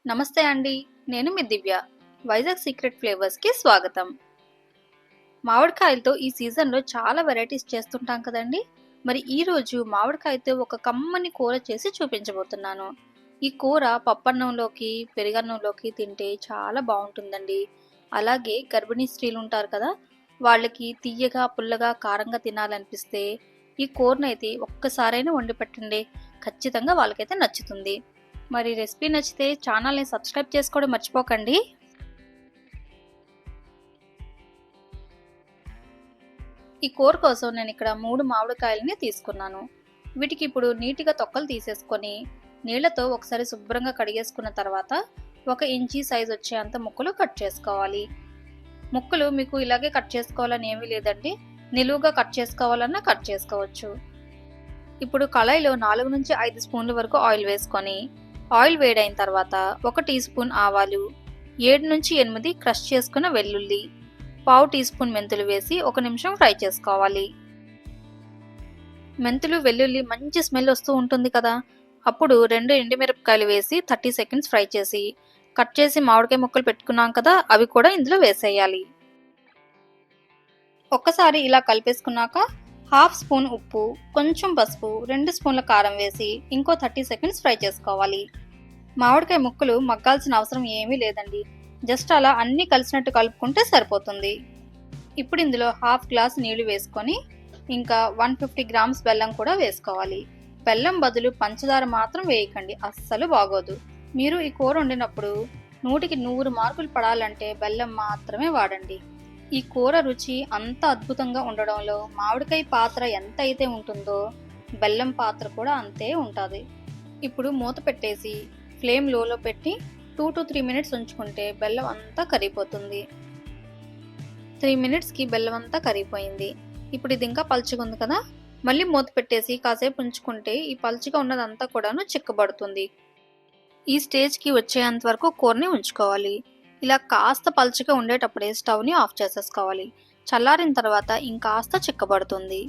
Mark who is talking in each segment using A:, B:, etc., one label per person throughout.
A: నమస్తే అండి, నేను మీ దివ్య. వైజాగ్ సీక్రెట్ ఫ్లేవర్స్కి స్వాగతం. మామిడికాయలతో ఈ సీజన్లో చాలా వెరైటీస్ చేస్తుంటాం కదండి. మరి ఈరోజు మామిడికాయతో ఒక కమ్మని కూర చేసి చూపించబోతున్నాను. ఈ కూర పప్పన్నంలోకి పెరుగన్నంలోకి తింటే చాలా బాగుంటుందండి. అలాగే గర్భిణీ స్త్రీలు ఉంటారు కదా, వాళ్ళకి తీయగా పుల్లగా కారంగా తినాలనిపిస్తే ఈ కూరనైతే ఒక్కసారైనా వండి పెట్టండి, ఖచ్చితంగా వాళ్ళకైతే నచ్చుతుంది. మరి రెసిపీ నచ్చితే ఛానల్ని సబ్స్క్రైబ్ చేసుకోవడం మర్చిపోకండి. ఈ కూర కోసం నేను ఇక్కడ 3 మామిడికాయలని తీసుకున్నాను. వీటికి ఇప్పుడు నీట్గా తొక్కలు తీసేసుకొని నీళ్లతో ఒకసారి శుభ్రంగా కడిగేసుకున్న తర్వాత 1 ఇంచీ సైజ్ వచ్చేంత ముక్కలు కట్ చేసుకోవాలి. ముక్కలు మీకు ఇలాగే కట్ చేసుకోవాలని ఏమీ లేదండి, నిలువుగా కట్ చేసుకోవాలన్నా కట్ చేసుకోవచ్చు. ఇప్పుడు కళాయిలో 4 నుంచి 5 స్పూన్ల వరకు ఆయిల్ వేసుకొని ఆయిల్ వేడైన తర్వాత 1 టీ స్పూన్ ఆవాలు, 7 నుంచి 8 క్రష్ చేసుకున్న వెల్లుల్లి, 1/2 టీ స్పూన్ మెంతులు వేసి 1 నిమిషం ఫ్రై చేసుకోవాలి. మెంతులు వెల్లుల్లి మంచి స్మెల్ వస్తూ ఉంటుంది కదా, అప్పుడు 2 ఎండుమిరపకాయలు వేసి 30 సెకండ్స్ ఫ్రై చేసి కట్ చేసి మామిడికాయ ముక్కలు పెట్టుకున్నాం కదా, అవి కూడా ఇందులో వేసేయాలి. ఒక్కసారి ఇలా కలిపేసుకున్నాక 1/2 స్పూన్ ఉప్పు, కొంచెం పసుపు, 2 స్పూన్ల కారం వేసి ఇంకో 30 సెకండ్స్ ఫ్రై చేసుకోవాలి. మామిడికాయ ముక్కలు మగ్గాల్సిన అవసరం ఏమీ లేదండి, జస్ట్ అలా అన్నీ కలిసినట్టు కలుపుకుంటే సరిపోతుంది. ఇప్పుడు ఇందులో 1/2 గ్లాస్ నీళ్లు వేసుకొని ఇంకా 150 గ్రామ్స్ బెల్లం కూడా వేసుకోవాలి. బెల్లం బదులు పంచదార మాత్రం వేయకండి, అస్సలు బాగోదు. మీరు ఈ కూర వండినప్పుడు 100కి 100 మార్కులు పడాలంటే బెల్లం మాత్రమే వాడండి. ఈ కూర రుచి అంత అద్భుతంగా ఉండడంలో మామిడికాయ పాత్ర ఎంత అయితే ఉంటుందో బెల్లం పాత్ర కూడా అంతే ఉంటుంది. ఇప్పుడు మూత పెట్టేసి ఫ్లేమ్ లోలో పెట్టి 2 to 3 మినిట్స్ ఉంచుకుంటే బెల్లం అంతా కరిగిపోతుంది. 3 మినిట్స్కి బెల్లం అంతా కరిగిపోయింది. ఇప్పుడు ఇది ఇంకా పలుచగా ఉంది కదా, మళ్ళీ మూత పెట్టేసి కాసేపు ఉంచుకుంటే ఈ పలుచగా ఉన్నదంతా కూడాను చిక్కబడుతుంది. ఈ స్టేజ్కి వచ్చేంత వరకు కూరని ఉంచుకోవాలి. ఇలా కాస్త పలుచగా ఉండేటప్పుడే స్టవ్ని ఆఫ్ చేసేసుకోవాలి. చల్లారిన తర్వాత ఇంకాస్త చిక్కబడుతుంది.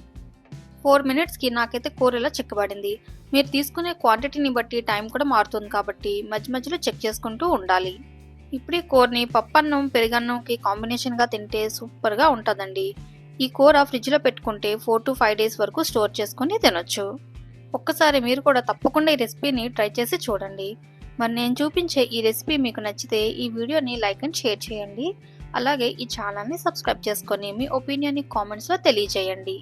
A: 4 మినిట్స్కి నాకైతే కూర ఇలా చిక్కబడింది. మీరు తీసుకునే క్వాంటిటీని బట్టి టైం కూడా మారుతుంది కాబట్టి మధ్య మధ్యలో చెక్ చేసుకుంటూ ఉండాలి. ఇప్పుడు ఈ కూరని పప్పన్నం పెరుగన్నంకి కాంబినేషన్గా తింటే సూపర్గా ఉంటుందండి. ఈ కూర ఫ్రిడ్జ్లో పెట్టుకుంటే 4 to 5 డేస్ వరకు స్టోర్ చేసుకుని తినొచ్చు. ఒక్కసారి మీరు కూడా తప్పకుండా ఈ రెసిపీని ట్రై చేసి చూడండి. మరి నేను చూపించే ఈ రెసిపీ మీకు నచ్చితే ఈ వీడియోని లైక్ అండ్ షేర్ చేయండి. అలాగే ఈ ఛానల్ని సబ్స్క్రైబ్ చేసుకొని మీ ఒపీనియన్ని కామెంట్స్లో తెలియజేయండి.